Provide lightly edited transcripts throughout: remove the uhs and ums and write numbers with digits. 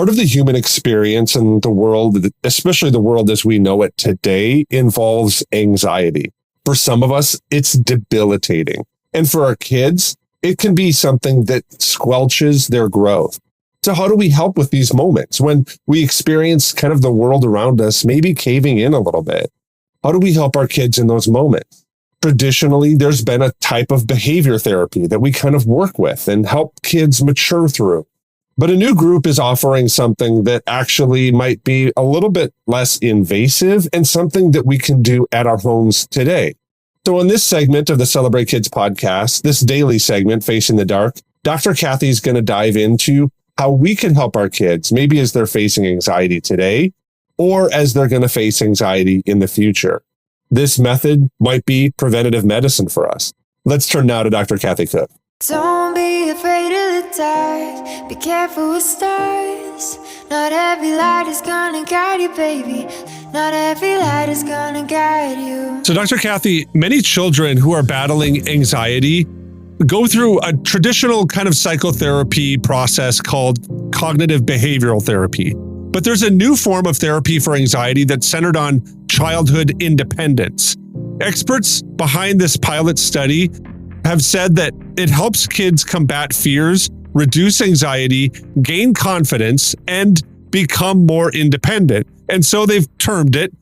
Part of the human experience and the world, especially the world as we know it today, involves anxiety. For some of us, it's debilitating. And for our kids, it can be something that squelches their growth. So how do we help with these moments when we experience kind of the world around us maybe caving in a little bit? How do we help our kids in those moments? Traditionally, there's been a type of behavior therapy that we kind of work with and help kids mature through. But a new group is offering something that actually might be a little bit less invasive and something that we can do at our homes today. So in this segment of the Celebrate Kids podcast, this daily segment, Facing the Dark, Dr. Kathy is going to dive into how we can help our kids, maybe as they're facing anxiety today, or as they're going to face anxiety in the future. This method might be preventative medicine for us. Let's turn now to Dr. Kathy Cook. Don't be afraid of the dark. Be careful with stars. Not every light is gonna guide you, baby. Not every light is gonna guide you. So, Dr. Kathy, many children who are battling anxiety go through a traditional kind of psychotherapy process called cognitive behavioral therapy. But there's a new form of therapy for anxiety that's centered on childhood independence. Experts behind this pilot study have said that it helps kids combat fears, reduce anxiety, gain confidence, and become more independent. And so they've termed it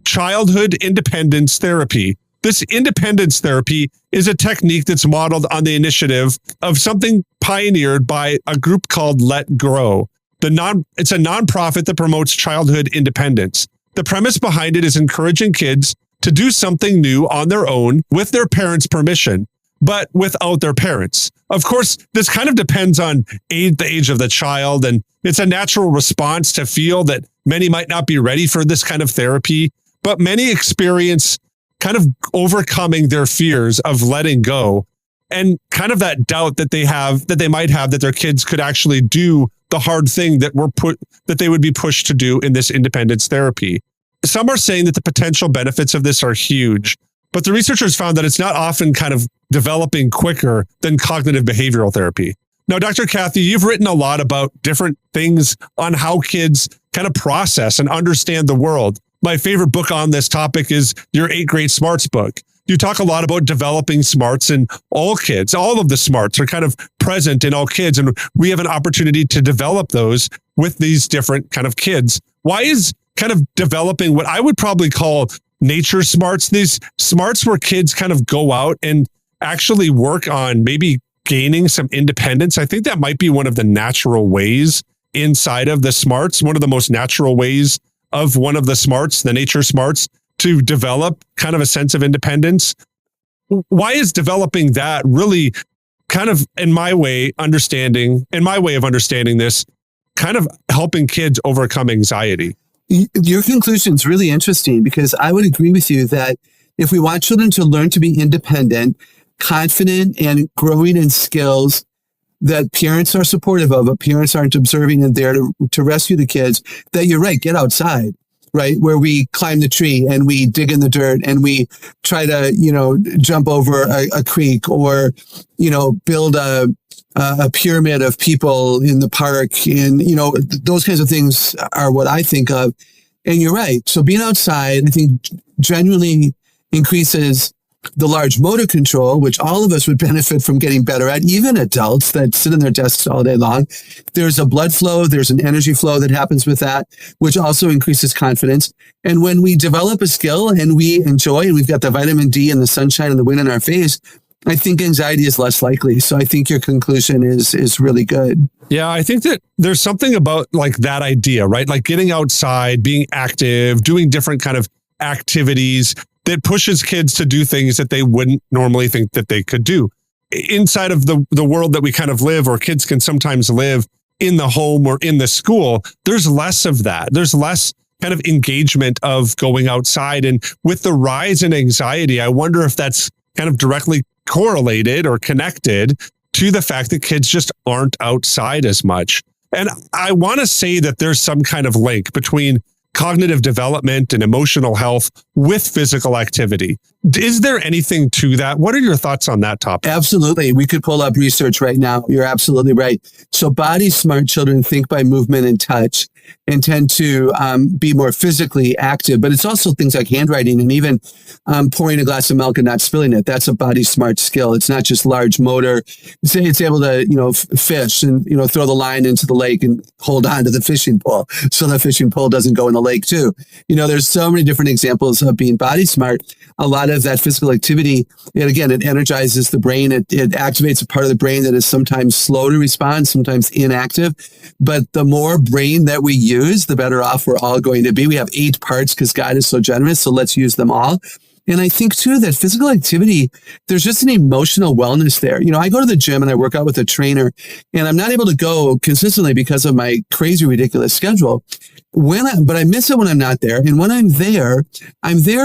childhood independence therapy. This independence therapy is a technique that's modeled on the initiative of something pioneered by a group called Let Grow. It's a nonprofit that promotes childhood independence. The premise behind it is encouraging kids to do something new on their own with their parents' permission, but without their parents. Of course, this kind of depends on the age of the child, and it's a natural response to feel that many might not be ready for this kind of therapy, but many experience kind of overcoming their fears of letting go and kind of that doubt that they might have that their kids could actually do the hard thing that they would be pushed to do in this independence therapy. Some are saying that the potential benefits of this are huge, but the researchers found that it's not often kind of developing quicker than cognitive behavioral therapy. Now, Dr. Kathy, you've written a lot about different things on how kids kind of process and understand the world. My favorite book on this topic is your 8 Great Smarts book. You talk a lot about developing smarts in all kids. All of the smarts are kind of present in all kids, and we have an opportunity to develop those with these different kind of kids. Why is kind of developing what I would probably call nature smarts, these smarts where kids kind of go out and actually work on maybe gaining some independence? I think that might be one of the natural ways inside of the smarts, one of the most natural ways of one of the smarts, the nature smarts, to develop kind of a sense of independence. Why is developing that really kind of, in my way of understanding this, kind of helping kids overcome anxiety? Your conclusion is really interesting, because I would agree with you that if we want children to learn to be independent, confident, and growing in skills that parents are supportive of, but parents aren't observing and there to rescue the kids, that you're right, get outside, right? Where we climb the tree and we dig in the dirt and we try to, jump over a creek, or, build a pyramid of people in the park. And, those kinds of things are what I think of. And you're right. So being outside, I think, genuinely increases the large motor control, which all of us would benefit from getting better at, even adults that sit in their desks all day long. There's a blood flow, there's an energy flow that happens with that, which also increases confidence. And when we develop a skill and we enjoy, and we've got the vitamin D and the sunshine and the wind in our face, I think anxiety is less likely. So I think your conclusion is really good. Yeah, I think that there's something about like that idea, right? Like getting outside, being active, doing different kind of activities that pushes kids to do things that they wouldn't normally think that they could do. Inside of the world that we kind of live, or kids can sometimes live in the home or in the school, there's less of that. There's less kind of engagement of going outside. And with the rise in anxiety, I wonder if that's kind of directly correlated or connected to the fact that kids just aren't outside as much. And I want to say that there's some kind of link between cognitive development and emotional health with physical activity. Is there anything to that? What are your thoughts on that topic? Absolutely. We could pull up research right now. You're absolutely right. So body smart children think by movement and touch and tend to be more physically active, but it's also things like handwriting and even pouring a glass of milk and not spilling it. That's a body smart skill. It's not just large motor. It's able to, fish and, throw the line into the lake and hold on to the fishing pole so the fishing pole doesn't go in the lake too. There's so many different examples of being body smart. A lot of that physical activity, and again, it energizes the brain. It activates a part of the brain that is sometimes slow to respond, sometimes inactive. But the more brain that we use, the better off we're all going to be. We have 8 parts because God is so generous, so let's use them all. And I think too that physical activity, there's just an emotional wellness there. I go to the gym and I work out with a trainer, and I'm not able to go consistently because of my crazy, ridiculous schedule. But I miss it when I'm not there. And when I'm there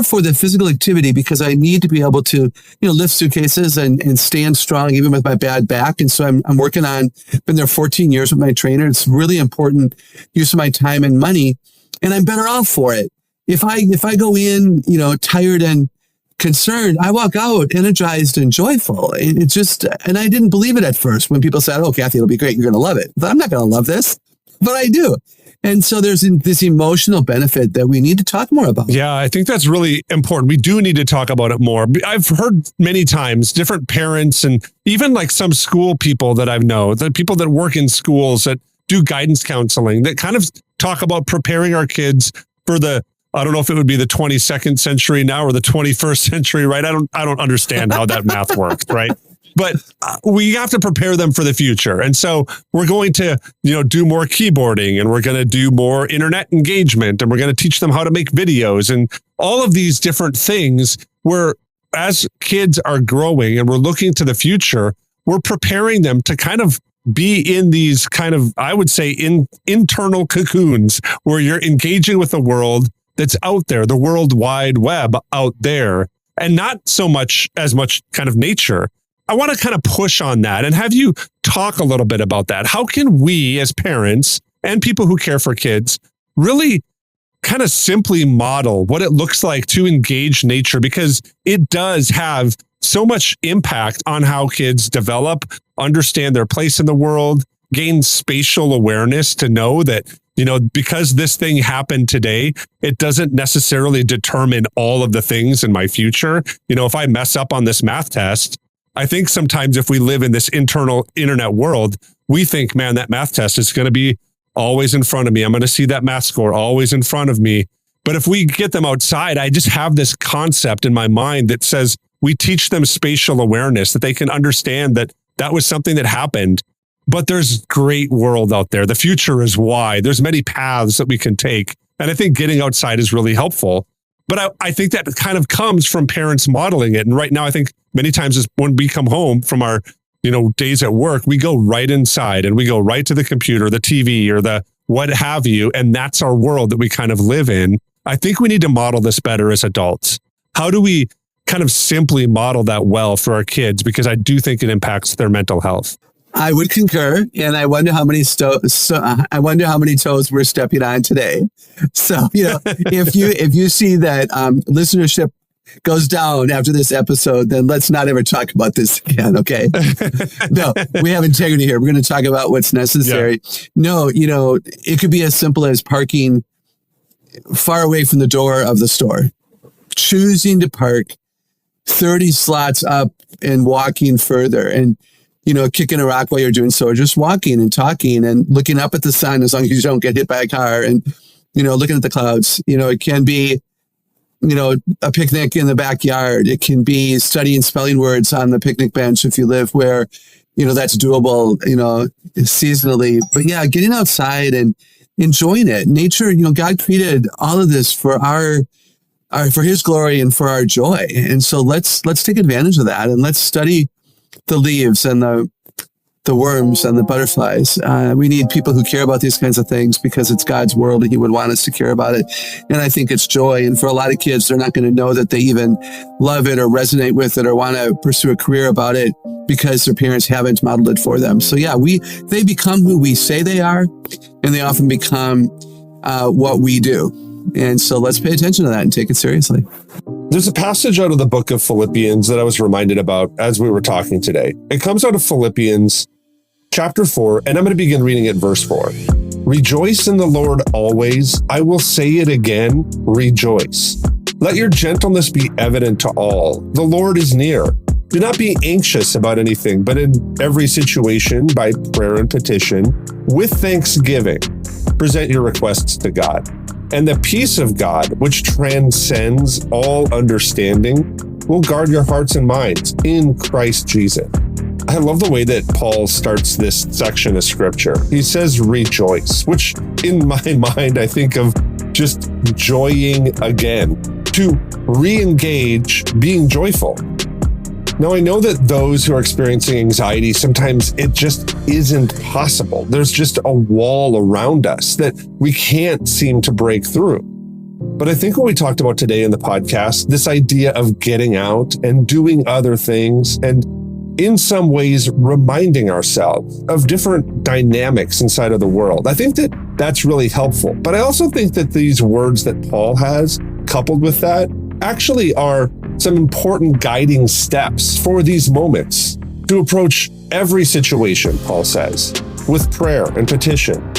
for the physical activity because I need to be able to, lift suitcases and stand strong even with my bad back. And so I'm working on, been there 14 years with my trainer. It's really important use of my time and money, and I'm better off for it. If I go in, tired and concerned, I walk out energized and joyful. And I didn't believe it at first when people said, "Oh, Kathy, it'll be great. You're going to love it." But I'm not going to love this, but I do. And so there's this emotional benefit that we need to talk more about. Yeah, I think that's really important. We do need to talk about it more. I've heard many times different parents and even like some school people that I know, the people that work in schools that do guidance counseling that kind of talk about preparing our kids for I don't know if it would be the 22nd century now or the 21st century, right? I don't understand how that math works, right? But we have to prepare them for the future. And so we're going to, do more keyboarding, and we're going to do more internet engagement, and we're going to teach them how to make videos and all of these different things where as kids are growing and we're looking to the future, we're preparing them to kind of be in these kind of, I would say, internal cocoons where you're engaging with the world that's out there, the World Wide Web out there, and not so much as much kind of nature. I want to kind of push on that and have you talk a little bit about that. How can we as parents and people who care for kids really kind of simply model what it looks like to engage nature? Because it does have so much impact on how kids develop, understand their place in the world, gain spatial awareness to know that, because this thing happened today, it doesn't necessarily determine all of the things in my future. If I mess up on this math test, I think sometimes if we live in this internal internet world, we think, man, that math test is going to be always in front of me. I'm going to see that math score always in front of me. But if we get them outside, I just have this concept in my mind that says we teach them spatial awareness, that they can understand that that was something that happened. But there's great world out there. The future is wide. There's many paths that we can take. And I think getting outside is really helpful. But I think that kind of comes from parents modeling it. And right now, I think many times is when we come home from our, days at work, we go right inside and we go right to the computer, the TV or the what have you. And that's our world that we kind of live in. I think we need to model this better as adults. How do we kind of simply model that well for our kids? Because I do think it impacts their mental health. I would concur, and I wonder how many toes we're stepping on today. So, if you see that listenership goes down after this episode, then let's not ever talk about this again. Okay? No, we have integrity here. We're going to talk about what's necessary. Yeah. No, it could be as simple as parking far away from the door of the store, choosing to park 30 slots up and walking further, and kicking a rock while you're doing so, or just walking and talking and looking up at the sun as long as you don't get hit by a car, and, looking at the clouds. It can be, a picnic in the backyard. It can be studying spelling words on the picnic bench if you live where, that's doable, seasonally. But yeah, getting outside and enjoying it. Nature, God created all of this for for his glory and for our joy. And so let's take advantage of that, and let's study the leaves and the worms and the butterflies. We need people who care about these kinds of things because it's God's world and he would want us to care about it. And I think it's joy. And for a lot of kids, they're not going to know that they even love it or resonate with it or want to pursue a career about it because their parents haven't modeled it for them. So yeah, they become who we say they are, and they often become what we do. And so let's pay attention to that and take it seriously. There's a passage out of the book of Philippians that I was reminded about as we were talking today. It comes out of Philippians chapter 4, and I'm going to begin reading at verse 4. Rejoice in the Lord always. I will say it again, rejoice. Let your gentleness be evident to all. The Lord is near. Do not be anxious about anything, but in every situation, by prayer and petition, with thanksgiving, present your requests to God. And the peace of God, which transcends all understanding, will guard your hearts and minds in Christ Jesus. I love the way that Paul starts this section of scripture. He says rejoice, which in my mind, I think of just joying again, to re-engage being joyful. Now, I know that those who are experiencing anxiety, sometimes it just isn't possible. There's just a wall around us that we can't seem to break through. But I think what we talked about today in the podcast, this idea of getting out and doing other things, and in some ways reminding ourselves of different dynamics inside of the world, I think that that's really helpful. But I also think that these words that Paul has, coupled with that, actually are some important guiding steps for these moments to approach every situation, Paul says, with prayer and petition,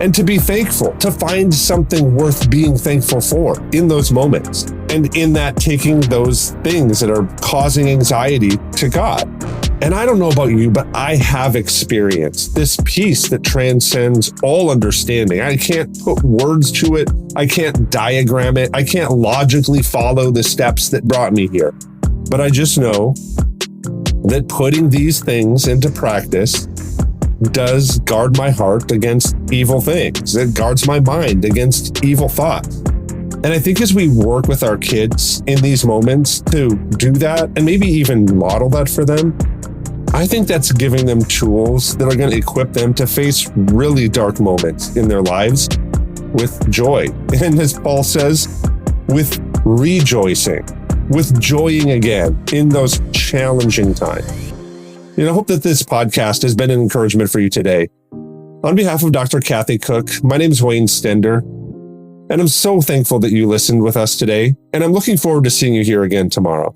and to be thankful, to find something worth being thankful for in those moments. And in that, taking those things that are causing anxiety to God. And I don't know about you, but I have experienced this peace that transcends all understanding. I can't put words to it. I can't diagram it. I can't logically follow the steps that brought me here. But I just know that putting these things into practice does guard my heart against evil things. It guards my mind against evil thoughts. And I think as we work with our kids in these moments to do that, and maybe even model that for them, I think that's giving them tools that are going to equip them to face really dark moments in their lives with joy. And as Paul says, with rejoicing, with joying again in those challenging times. I hope that this podcast has been an encouragement for you today. On behalf of Dr. Kathy Cook, my name is Wayne Stender, and I'm so thankful that you listened with us today, and I'm looking forward to seeing you here again tomorrow.